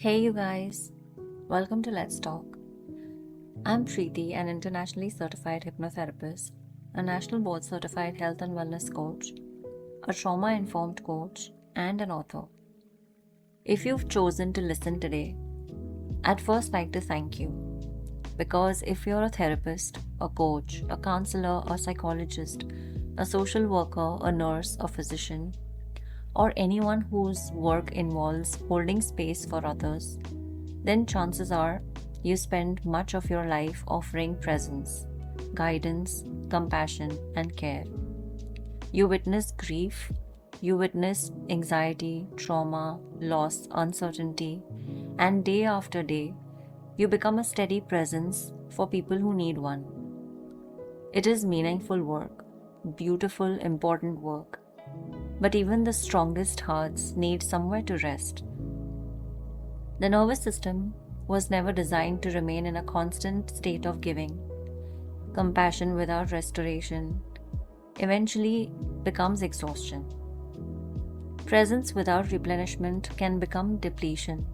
Hey, you guys, welcome to Let's Talk. I'm Preeti, an internationally certified hypnotherapist, a national board certified health and wellness coach, a trauma informed coach, and an author. If you've chosen to listen today, I'd first like to thank you because if you're a therapist, a coach, a counselor, a psychologist, a social worker, a nurse, a physician, or anyone whose work involves holding space for others, then chances are you spend much of your life offering presence, guidance, compassion, and care. You witness grief, you witness anxiety, trauma, loss, uncertainty, and day after day, you become a steady presence for people who need one. It is meaningful work, beautiful, important work. But even the strongest hearts need somewhere to rest. The nervous system was never designed to remain in a constant state of giving. Compassion without restoration eventually becomes exhaustion. Presence without replenishment can become depletion.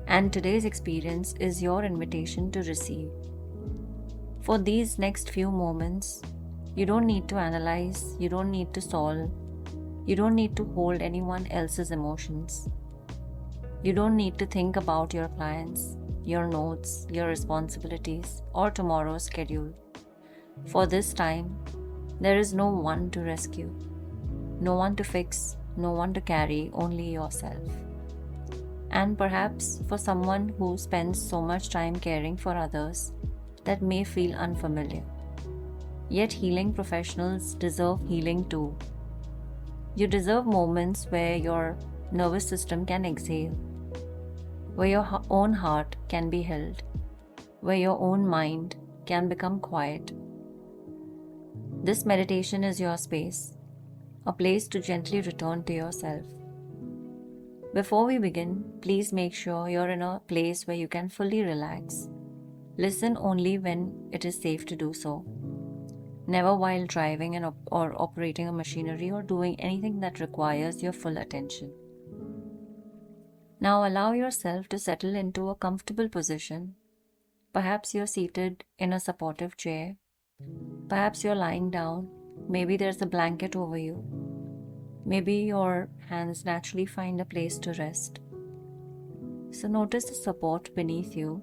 And today's experience is your invitation to receive. For these next few moments, you don't need to analyze, you don't need to solve, you don't need to hold anyone else's emotions. You don't need to think about your clients, your notes, your responsibilities, or tomorrow's schedule. For this time, there is no one to rescue, no one to fix, no one to carry, only yourself. And perhaps for someone who spends so much time caring for others, that may feel unfamiliar. Yet healing professionals deserve healing too. You deserve moments where your nervous system can exhale, where your own heart can be held, where your own mind can become quiet. This meditation is your space, a place to gently return to yourself. Before we begin, please make sure you're in a place where you can fully relax. Listen only when it is safe to do so. Never while driving or operating a machinery or doing anything that requires your full attention. Now allow yourself to settle into a comfortable position. Perhaps you're seated in a supportive chair. Perhaps you're lying down. Maybe there's a blanket over you. Maybe your hands naturally find a place to rest. So notice the support beneath you.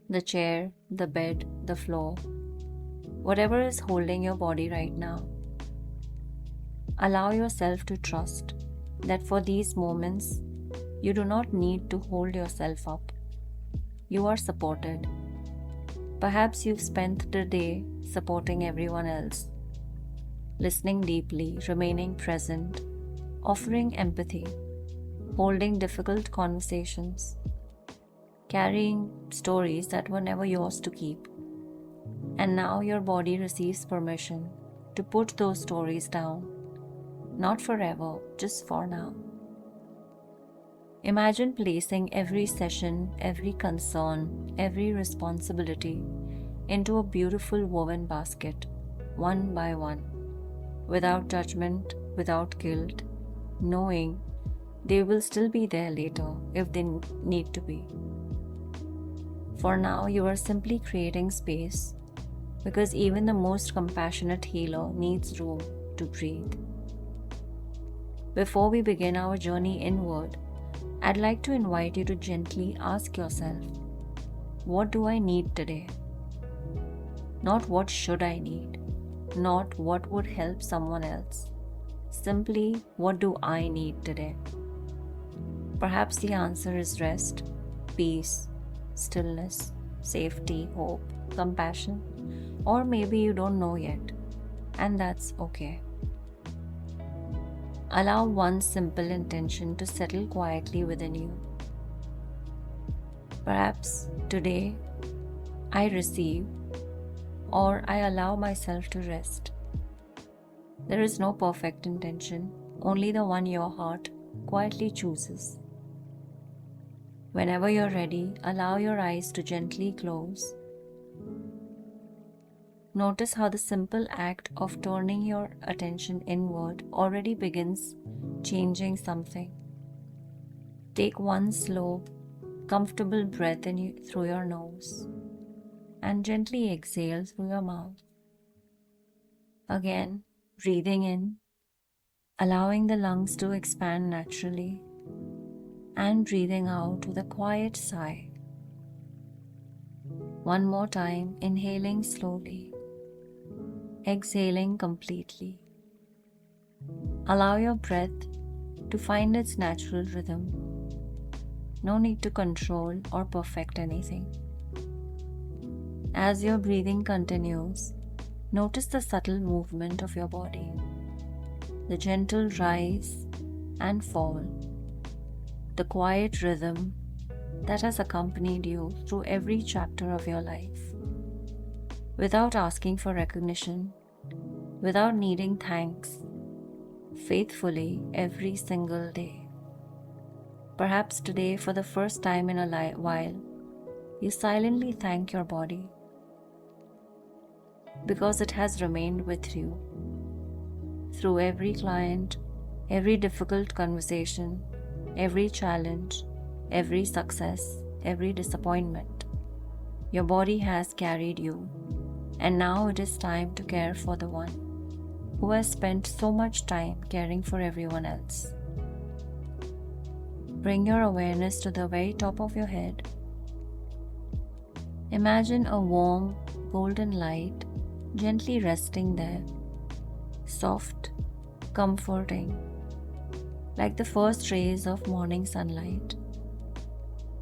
The chair, the bed, the floor. Whatever is holding your body right now. Allow yourself to trust that for these moments, you do not need to hold yourself up. You are supported. Perhaps you've spent the day supporting everyone else, listening deeply, remaining present, offering empathy, holding difficult conversations, carrying stories that were never yours to keep. And now your body receives permission to put those stories down. Not forever, just for now. Imagine placing every session, every concern, every responsibility into a beautiful woven basket, one by one, without judgment, without guilt, knowing they will still be there later if they need to be. For now, you are simply creating space because even the most compassionate healer needs room to breathe. Before we begin our journey inward, I'd like to invite you to gently ask yourself, what do I need today? Not what should I need, not what would help someone else. Simply, what do I need today? Perhaps the answer is rest, peace, stillness, safety, hope, compassion, or maybe you don't know yet, and that's okay. Allow one simple intention to settle quietly within you. Perhaps today I receive or I allow myself to rest. There is no perfect intention, only the one your heart quietly chooses. Whenever you're ready, allow your eyes to gently close. Notice how the simple act of turning your attention inward already begins changing something. Take one slow, comfortable breath through your nose and gently exhale through your mouth. Again, breathing in, allowing the lungs to expand naturally, and breathing out with a quiet sigh. One more time, inhaling slowly, exhaling completely. Allow your breath to find its natural rhythm. No need to control or perfect anything. As your breathing continues, notice the subtle movement of your body, the gentle rise and fall, the quiet rhythm that has accompanied you through every chapter of your life. Without asking for recognition, without needing thanks, faithfully every single day. Perhaps today, for the first time in a while, you silently thank your body because it has remained with you through every client, every difficult conversation, every challenge, every success, every disappointment. Your body has carried you, and now it is time to care for the one who has spent so much time caring for everyone else. Bring your awareness to the very top of your head. Imagine a warm, golden light gently resting there, soft, comforting, like the first rays of morning sunlight.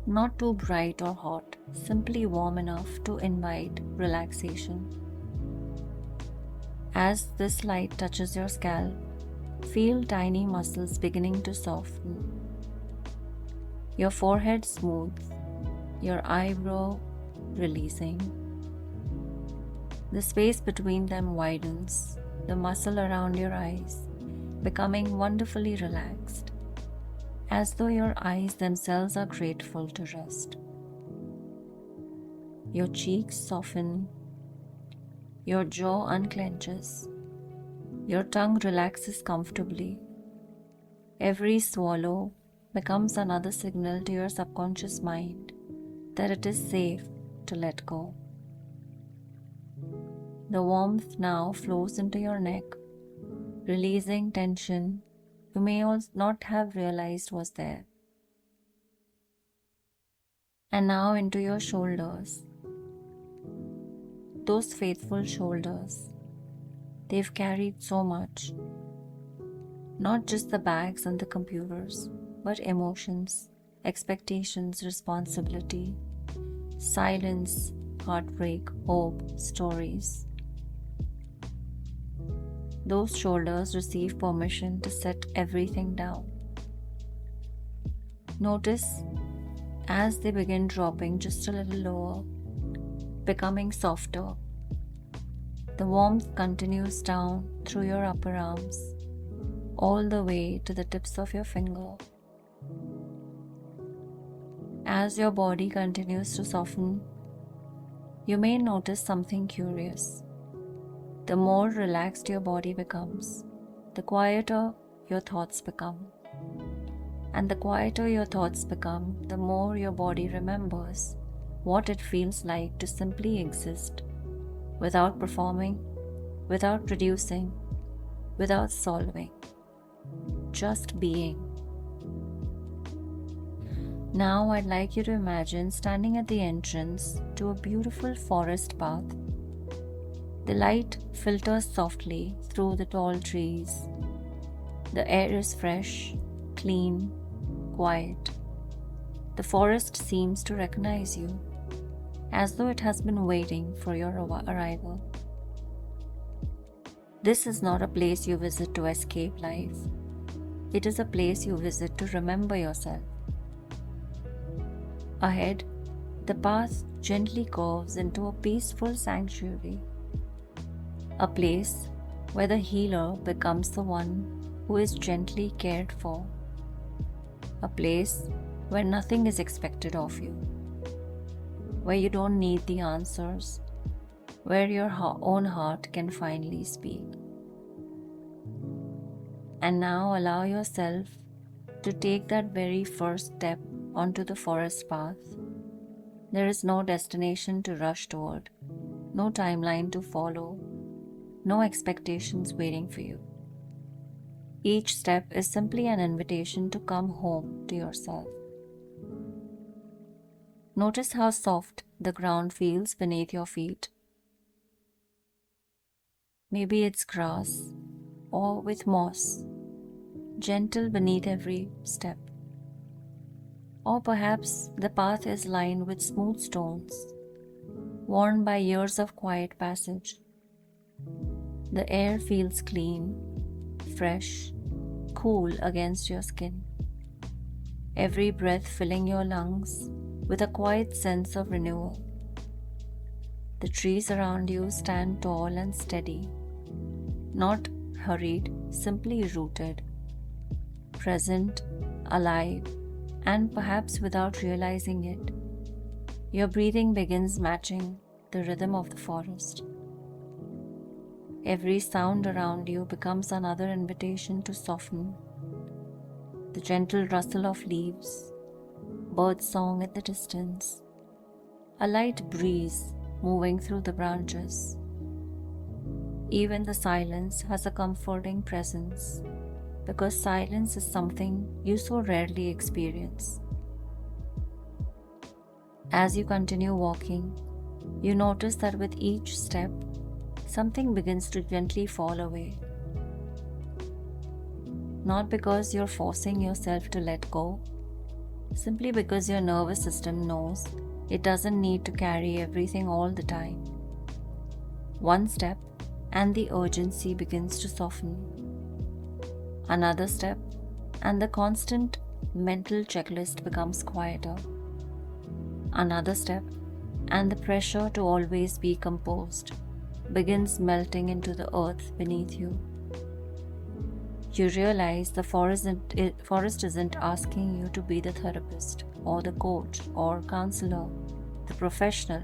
Not too bright or hot, simply warm enough to invite relaxation. As this light touches your scalp, feel tiny muscles beginning to soften. Your forehead smooth, your eyebrow releasing. The space between them widens, the muscle around your eyes becoming wonderfully relaxed, as though your eyes themselves are grateful to rest. Your cheeks soften, your jaw unclenches, your tongue relaxes comfortably. Every swallow becomes another signal to your subconscious mind that it is safe to let go. The warmth now flows into your neck, releasing tension you may not have realized was there. And now into your shoulders. Those faithful shoulders, they've carried so much. Not just the bags and the computers, but emotions, expectations, responsibility, silence, heartbreak, hope, stories. Those shoulders receive permission to set everything down. Notice as they begin dropping just a little lower, becoming softer. The warmth continues down through your upper arms, all the way to the tips of your finger. As your body continues to soften, you may notice something curious. The more relaxed your body becomes, the quieter your thoughts become. And the quieter your thoughts become, the more your body remembers what it feels like to simply exist, without performing, without producing, without solving, just being. Now I'd like you to imagine standing at the entrance to a beautiful forest path. The light filters softly through the tall trees. The air is fresh, clean, quiet. The forest seems to recognize you, as though it has been waiting for your arrival. This is not a place you visit to escape life. It is a place you visit to remember yourself. Ahead, the path gently curves into a peaceful sanctuary, a place where the healer becomes the one who is gently cared for, a place where nothing is expected of you, where you don't need the answers, where your own heart can finally speak. And now allow yourself to take that very first step onto the forest path. There is no destination to rush toward, no timeline to follow, no expectations waiting for you. Each step is simply an invitation to come home to yourself. Notice how soft the ground feels beneath your feet. Maybe it's grass or with moss, gentle beneath every step. Or perhaps the path is lined with smooth stones, worn by years of quiet passage. The air feels clean, fresh, cool against your skin. Every breath filling your lungs with a quiet sense of renewal. The trees around you stand tall and steady, not hurried, simply rooted, present, alive, and perhaps without realizing it, your breathing begins matching the rhythm of the forest. Every sound around you becomes another invitation to soften. The gentle rustle of leaves, bird song at the distance, a light breeze moving through the branches. Even the silence has a comforting presence, because silence is something you so rarely experience. As you continue walking, you notice that with each step, something begins to gently fall away. Not because you're forcing yourself to let go, simply because your nervous system knows it doesn't need to carry everything all the time. One step, and the urgency begins to soften. Another step, and the constant mental checklist becomes quieter. Another step, and the pressure to always be composed begins melting into the earth beneath you. You realize the forest isn't asking you to be the therapist or the coach or counselor, the professional.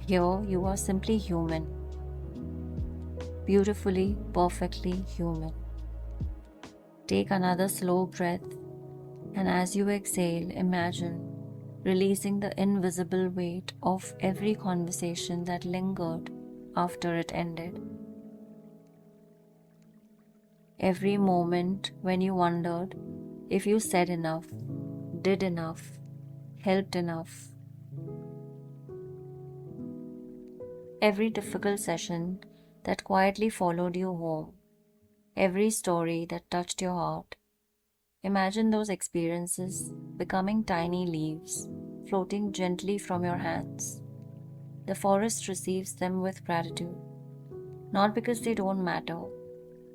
Here you are simply human, beautifully, perfectly human. Take another slow breath, and as you exhale, imagine releasing the invisible weight of every conversation that lingered after it ended. Every moment when you wondered if you said enough, did enough, helped enough. Every difficult session that quietly followed you home. Every story that touched your heart. Imagine those experiences becoming tiny leaves, floating gently from your hands. The forest receives them with gratitude, not because they don't matter,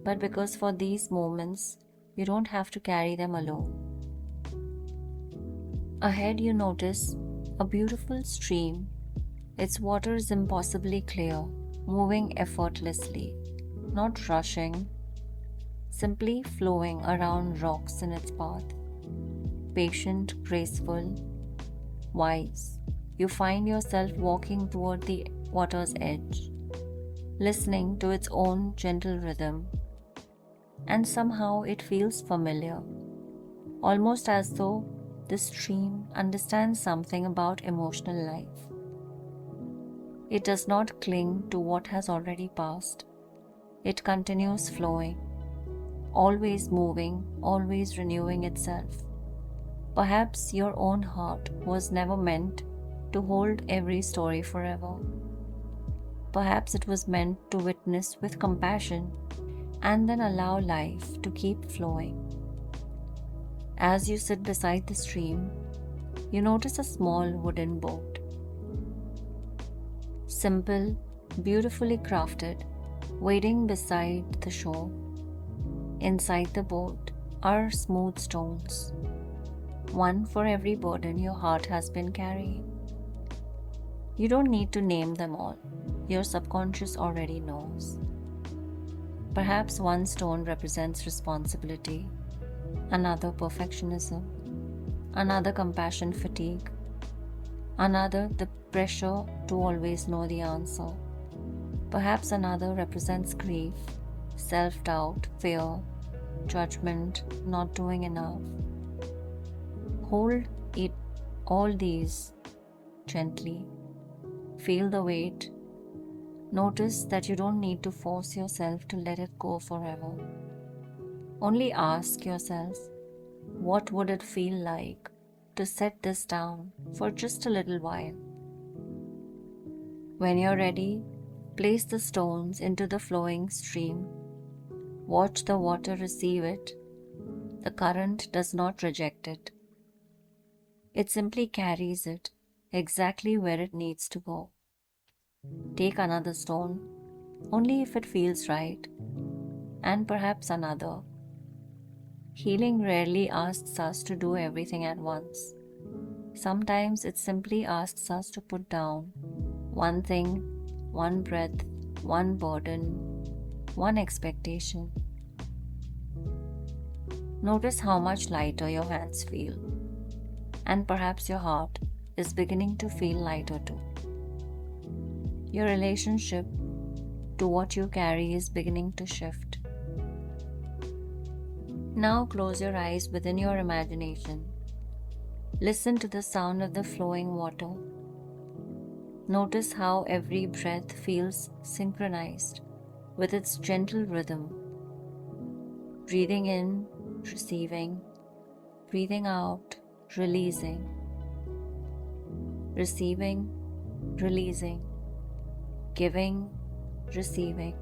but because for these moments, you don't have to carry them alone. Ahead you notice a beautiful stream. Its water is impossibly clear, moving effortlessly, not rushing, simply flowing around rocks in its path. Patient, graceful, wise, you find yourself walking toward the water's edge, listening to its own gentle rhythm, and somehow it feels familiar, almost as though the stream understands something about emotional life. It does not cling to what has already passed. It continues flowing, always moving, always renewing itself. Perhaps your own heart was never meant to hold every story forever. Perhaps it was meant to witness with compassion and then allow life to keep flowing. As you sit beside the stream, you notice a small wooden boat. Simple, beautifully crafted, waiting beside the shore. Inside the boat are smooth stones, one for every burden your heart has been carrying. You don't need to name them all. Your subconscious already knows. Perhaps one stone represents responsibility, another perfectionism, another compassion fatigue, another the pressure to always know the answer. Perhaps another represents grief, self-doubt, fear, judgment, not doing enough. Hold it, all these gently. Feel the weight. Notice that you don't need to force yourself to let it go forever. Only ask yourself, what would it feel like to set this down for just a little while? When you're ready, place the stones into the flowing stream. Watch the water receive it. The current does not reject it. It simply carries it exactly where it needs to go. Take another stone, only if it feels right, and perhaps another. Healing rarely asks us to do everything at once. Sometimes it simply asks us to put down one thing, one breath, one burden, one expectation. Notice how much lighter your hands feel, and perhaps your heart is beginning to feel lighter too. Your relationship to what you carry is beginning to shift. Now close your eyes within your imagination. Listen to the sound of the flowing water. Notice how every breath feels synchronized with its gentle rhythm. Breathing in, receiving. Breathing out, releasing. Receiving, releasing. Giving, receiving.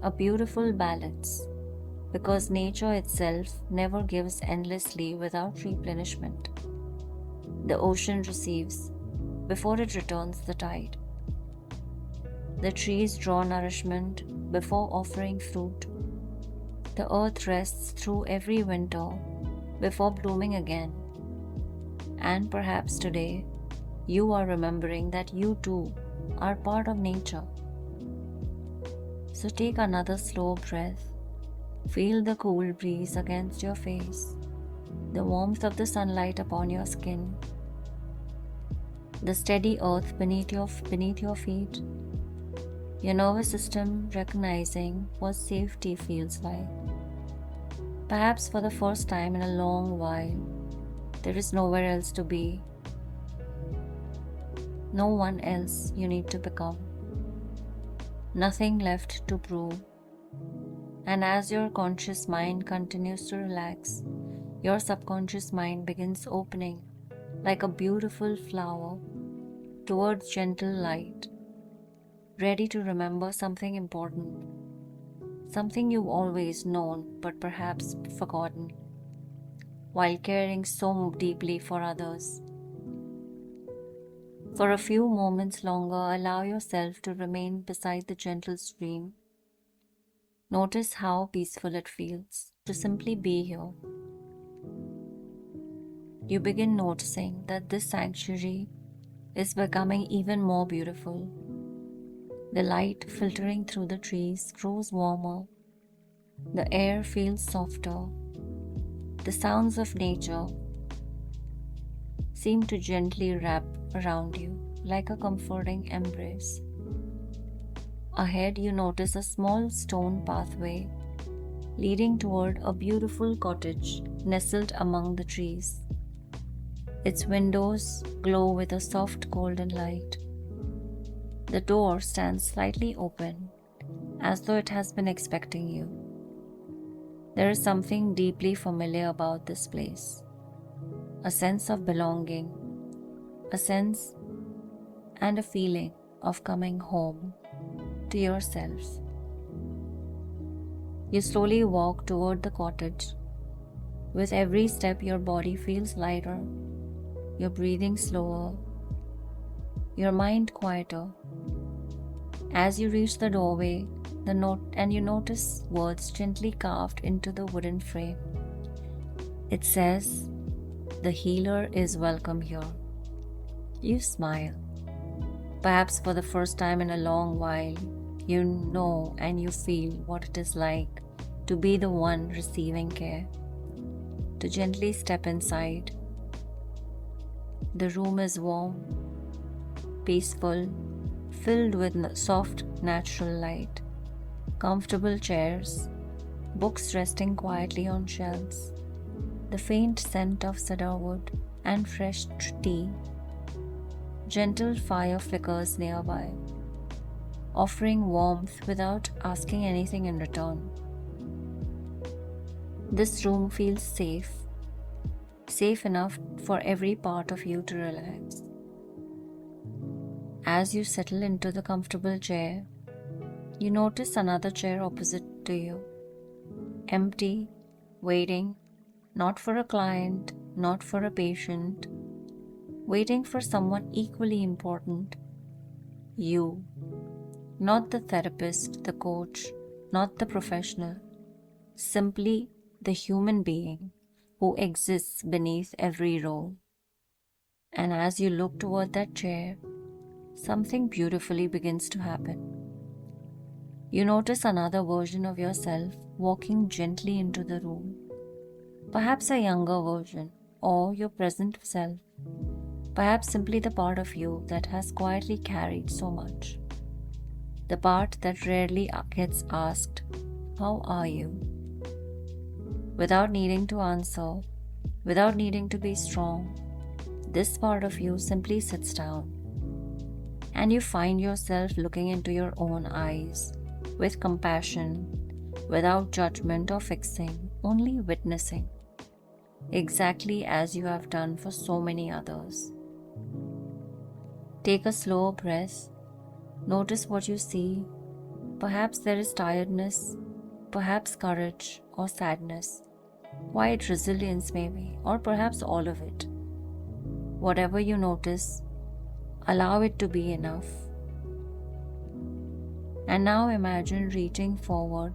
A beautiful balance, because nature itself never gives endlessly without replenishment. The ocean receives before it returns the tide. The trees draw nourishment before offering fruit. The earth rests through every winter before blooming again. And perhaps today, you are remembering that you too are part of nature. So take another slow breath. Feel the cool breeze against your face, the warmth of the sunlight upon your skin, the steady earth beneath your feet, your nervous system recognizing what safety feels like. Perhaps for the first time in a long while, there is nowhere else to be, no one else you need to become, nothing left to prove. And as your conscious mind continues to relax, your subconscious mind begins opening like a beautiful flower towards gentle light, ready to remember something important, something you've always known but perhaps forgotten, while caring so deeply for others. For a few moments longer, allow yourself to remain beside the gentle stream. Notice how peaceful it feels to simply be here. You begin noticing that this sanctuary is becoming even more beautiful. The light filtering through the trees grows warmer. The air feels softer. The sounds of nature seem to gently wrap around you like a comforting embrace. Ahead, you notice a small stone pathway leading toward a beautiful cottage nestled among the trees. Its windows glow with a soft golden light. The door stands slightly open, as though it has been expecting you. There is something deeply familiar about this place, a sense of belonging, a sense and a feeling of coming home to yourself. You slowly walk toward the cottage. With every step, your body feels lighter, your breathing slower, your mind quieter. As you reach the doorway, you notice words gently carved into the wooden frame. It says, "The healer is welcome here." You smile. Perhaps for the first time in a long while, you know and you feel what it is like to be the one receiving care. To gently step inside. The room is warm, peaceful, filled with soft natural light, comfortable chairs, books resting quietly on shelves, the faint scent of cedarwood and fresh tea. Gentle fire flickers nearby, offering warmth without asking anything in return. This room feels safe, safe enough for every part of you to relax. As you settle into the comfortable chair, you notice another chair opposite to you, empty, waiting, not for a client, not for a patient, waiting for someone equally important, you. Not the therapist, the coach, not the professional, simply the human being who exists beneath every role. And as you look toward that chair, something beautifully begins to happen. You notice another version of yourself walking gently into the room. Perhaps a younger version, or your present self. Perhaps simply the part of you that has quietly carried so much. The part that rarely gets asked, "How are you?" Without needing to answer, without needing to be strong, this part of you simply sits down. And you find yourself looking into your own eyes with compassion, without judgment or fixing, only witnessing, exactly as you have done for so many others. Take a slow breath. Notice what you see. Perhaps there is tiredness, perhaps courage or sadness, quiet resilience maybe, or perhaps all of it. Whatever you notice, allow it to be enough. And now imagine reaching forward,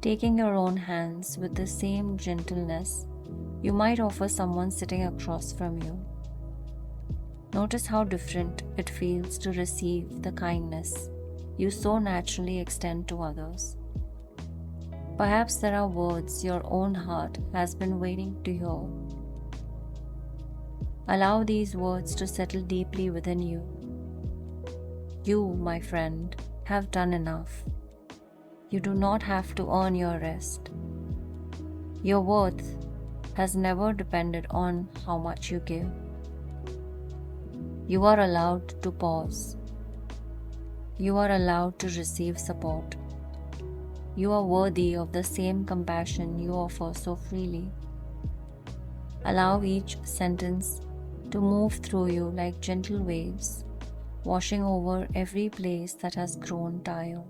taking your own hands with the same gentleness you might offer someone sitting across from you. Notice how different it feels to receive the kindness you so naturally extend to others. Perhaps there are words your own heart has been waiting to hear. Allow these words to settle deeply within you. You, my friend, have done enough. You do not have to earn your rest. Your worth has never depended on how much you give. You are allowed to pause. You are allowed to receive support. You are worthy of the same compassion you offer so freely. Allow each sentence to move through you like gentle waves, washing over every place that has grown tired.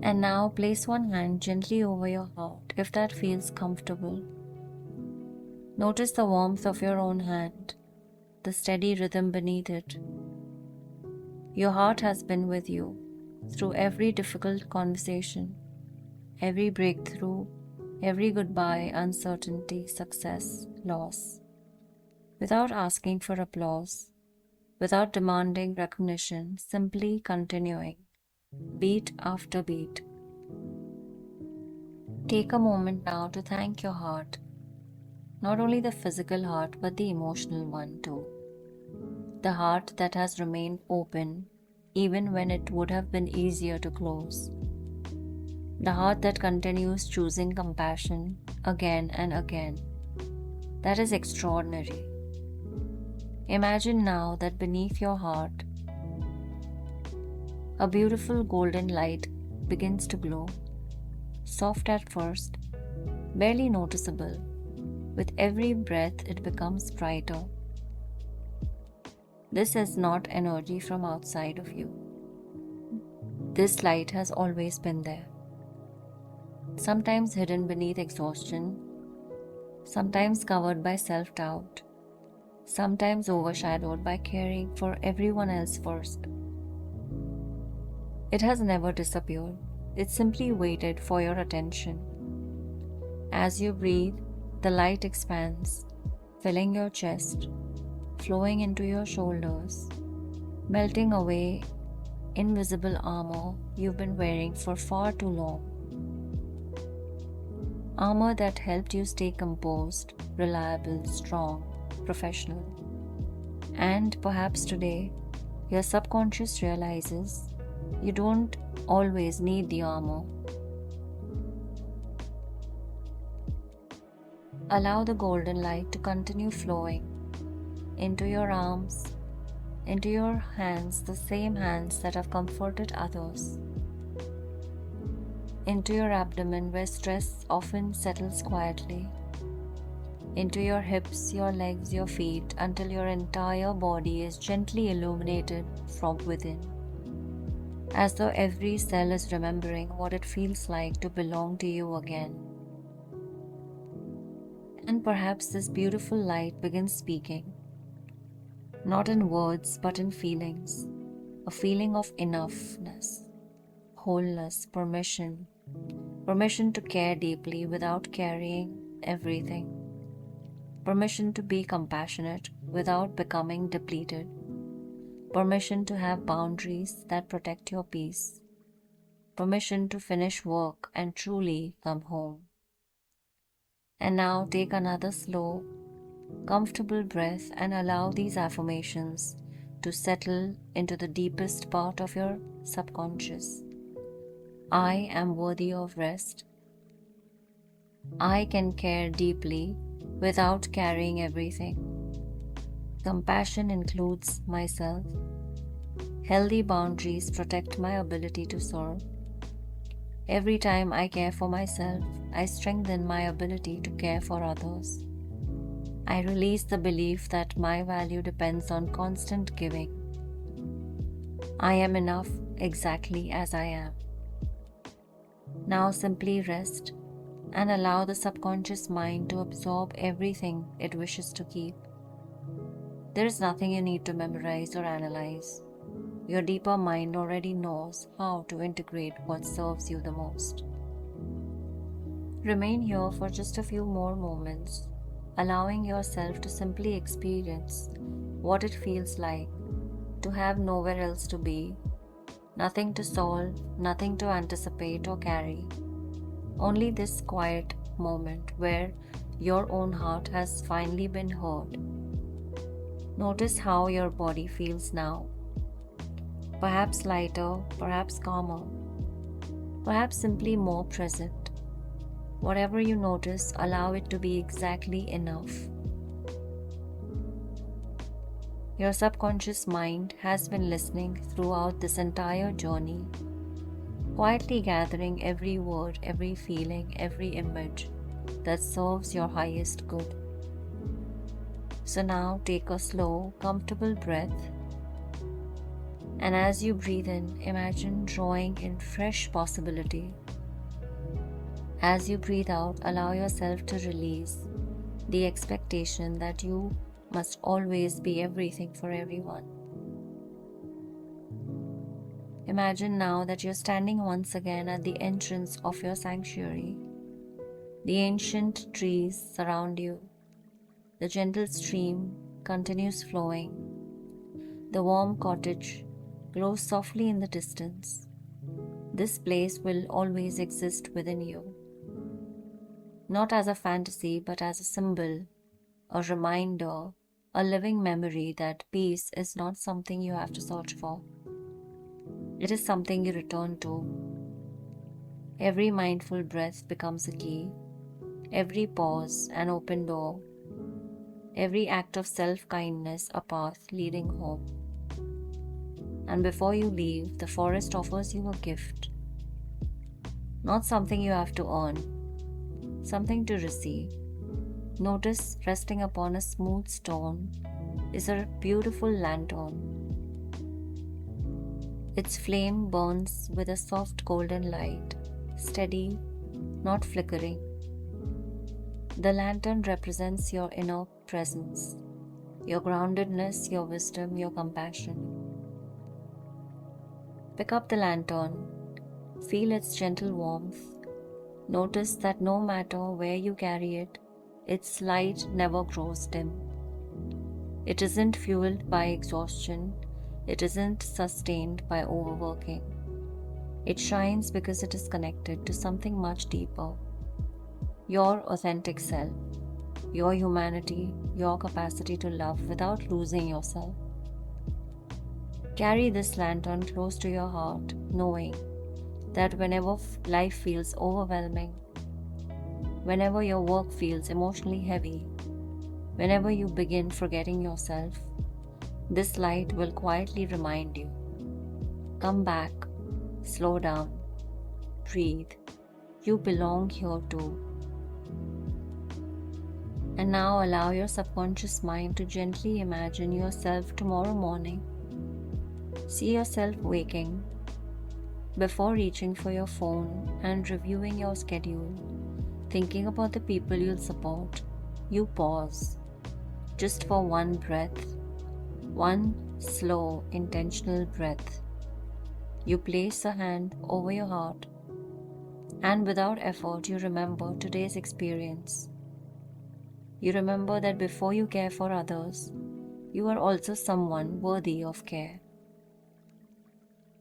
And now place one hand gently over your heart if that feels comfortable. Notice the warmth of your own hand, the steady rhythm beneath it. Your heart has been with you through every difficult conversation, every breakthrough, every goodbye, uncertainty, success, loss. Without asking for applause, without demanding recognition, simply continuing, beat after beat. Take a moment now to thank your heart, not only the physical heart but the emotional one too. The heart that has remained open even when it would have been easier to close. The heart that continues choosing compassion again and again. That is extraordinary. Imagine now that beneath your heart, a beautiful golden light begins to glow. Soft at first, barely noticeable. With every breath, it becomes brighter. This is not energy from outside of you. This light has always been there. Sometimes hidden beneath exhaustion, sometimes covered by self-doubt, sometimes overshadowed by caring for everyone else first. It has never disappeared. It simply waited for your attention. As you breathe, the light expands, filling your chest, flowing into your shoulders, melting away invisible armor you've been wearing for far too long. Armor that helped you stay composed, reliable, strong, professional. And perhaps today, your subconscious realizes you don't always need the armor. Allow the golden light to continue flowing into your arms, into your hands, the same hands that have comforted others, into your abdomen where stress often settles quietly, into your hips, your legs, your feet, until your entire body is gently illuminated from within, as though every cell is remembering what it feels like to belong to you again. And perhaps this beautiful light begins speaking, not in words but in feelings, a feeling of enoughness, wholeness, permission to care deeply without carrying everything, permission to be compassionate without becoming depleted, permission to have boundaries that protect your peace, permission to finish work and truly come home. And now take another slow, comfortable breath and allow these affirmations to settle into the deepest part of your subconscious. I am worthy of rest. I can care deeply without carrying everything. Compassion includes myself. Healthy boundaries protect my ability to serve. Every time I care for myself, I strengthen my ability to care for others. I release the belief that my value depends on constant giving. I am enough exactly as I am. Now simply rest and allow the subconscious mind to absorb everything it wishes to keep. There is nothing you need to memorize or analyze. Your deeper mind already knows how to integrate what serves you the most. Remain here for just a few more moments, allowing yourself to simply experience what it feels like to have nowhere else to be, nothing to solve, nothing to anticipate or carry. Only this quiet moment where your own heart has finally been heard. Notice how your body feels now. Perhaps lighter, perhaps calmer, perhaps simply more present. Whatever you notice, allow it to be exactly enough. Your subconscious mind has been listening throughout this entire journey, quietly gathering every word, every feeling, every image that serves your highest good. So now take a slow, comfortable breath, and as you breathe in, imagine drawing in fresh possibility. As you breathe out, allow yourself to release the expectation that you must always be everything for everyone. Imagine now that you're standing once again at the entrance of your sanctuary. The ancient trees surround you. The gentle stream continues flowing. The warm cottage glows softly in the distance. This place will always exist within you, not as a fantasy but as a symbol, a reminder, a living memory that peace is not something you have to search for. It is something you return to. Every mindful breath becomes a key, every pause an open door, every act of self-kindness a path leading home. And before you leave, the forest offers you a gift, not something you have to earn, something to receive. Notice resting upon a smooth stone is a beautiful lantern. Its flame burns with a soft golden light, steady, not flickering. The lantern represents your inner presence, your groundedness, your wisdom, your compassion. Pick up the lantern, feel its gentle warmth. Notice that no matter where you carry it, its light never grows dim. It isn't fueled by exhaustion. It isn't sustained by overworking. It shines because it is connected to something much deeper. Your authentic self, your humanity, your capacity to love without losing yourself. Carry this lantern close to your heart, knowing that whenever life feels overwhelming, whenever your work feels emotionally heavy, whenever you begin forgetting yourself, this light will quietly remind you. Come back, slow down, breathe. You belong here too. And now allow your subconscious mind to gently imagine yourself tomorrow morning. See yourself waking. Before reaching for your phone and reviewing your schedule, thinking about the people you'll support, you pause. Just for one breath, one slow, intentional breath. You place a hand over your heart, and without effort, you remember today's experience. You remember that before you care for others, you are also someone worthy of care.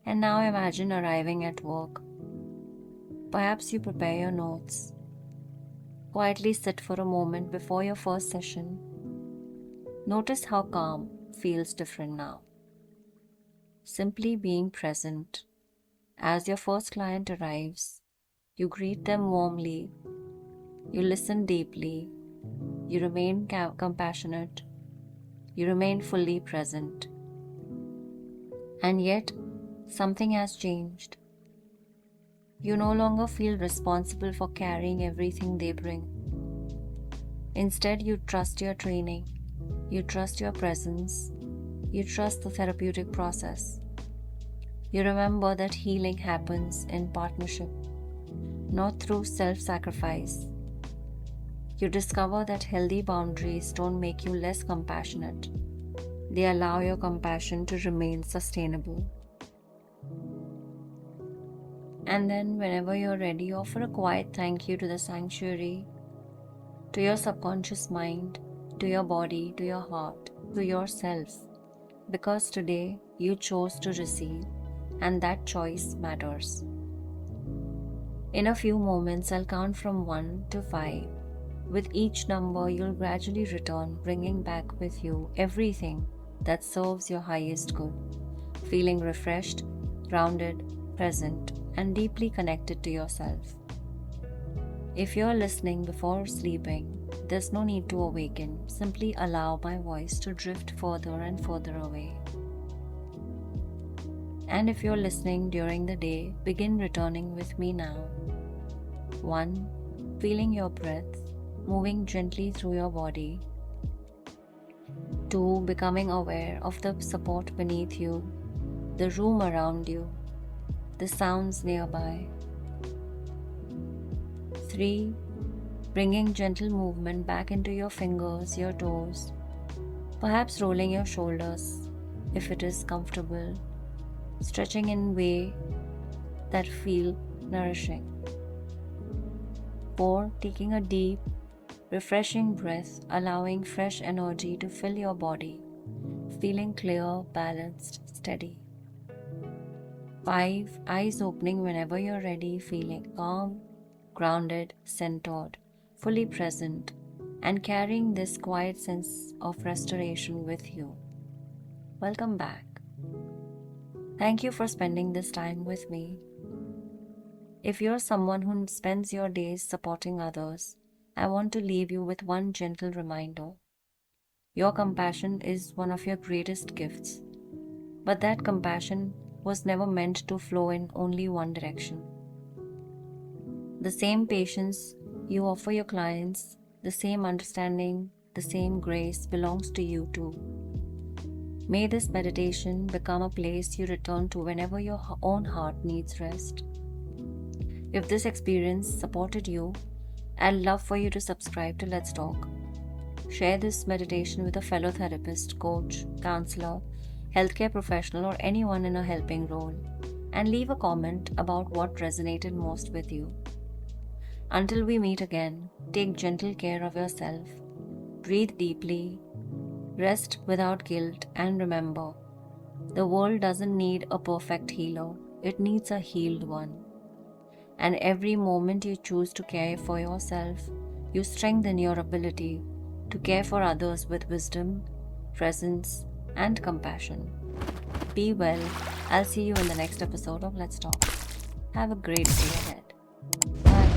And now imagine arriving at work. Perhaps you prepare your notes. Quietly sit for a moment before your first session. Notice how calm feels different now. Simply being present. As your first client arrives, you greet them warmly, you listen deeply, you remain compassionate, you remain fully present. And yet, something has changed. You no longer feel responsible for carrying everything they bring. Instead, you trust your training, you trust your presence, you trust the therapeutic process. You remember that healing happens in partnership, not through self-sacrifice. You discover that healthy boundaries don't make you less compassionate. They allow your compassion to remain sustainable. And then, whenever you're ready, offer a quiet thank you to the sanctuary, to your subconscious mind, to your body, to your heart, to yourself. Because today you chose to receive, and that choice matters. In a few moments, I'll count from 1 to 5. With each number, you'll gradually return, bringing back with you everything that serves your highest good, feeling refreshed, grounded, present, and deeply connected to yourself. If you're listening before sleeping, there's no need to awaken. Simply allow my voice to drift further and further away. And if you're listening during the day, begin returning with me now. 1. Feeling your breath moving gently through your body. 2. Becoming aware of the support beneath you, the room around you, the sounds nearby. 3. Bringing gentle movement back into your fingers, your toes, perhaps rolling your shoulders if it is comfortable, stretching in way that feel nourishing. 4. Taking a deep, refreshing breath, allowing fresh energy to fill your body, feeling clear, balanced, steady. 5. Eyes opening whenever you're ready, feeling calm, grounded, centered, fully present, and carrying this quiet sense of restoration with you. Welcome back. Thank you for spending this time with me. If you're someone who spends your days supporting others, I want to leave you with one gentle reminder. Your compassion is one of your greatest gifts, but that compassion was never meant to flow in only one direction. The same patience you offer your clients, the same understanding, the same grace belongs to you too. May this meditation become a place you return to whenever your own heart needs rest. If this experience supported you, I'd love for you to subscribe to Let's Talk. Share this meditation with a fellow therapist, coach, counselor, healthcare professional, or anyone in a helping role, and leave a comment about what resonated most with you. Until we meet again, take gentle care of yourself, breathe deeply, rest without guilt, and remember, the world doesn't need a perfect healer, it needs a healed one. And every moment you choose to care for yourself, you strengthen your ability to care for others with wisdom, presence, and compassion. Be well. I'll see you in the next episode of Let's Talk. Have a great day ahead. Bye.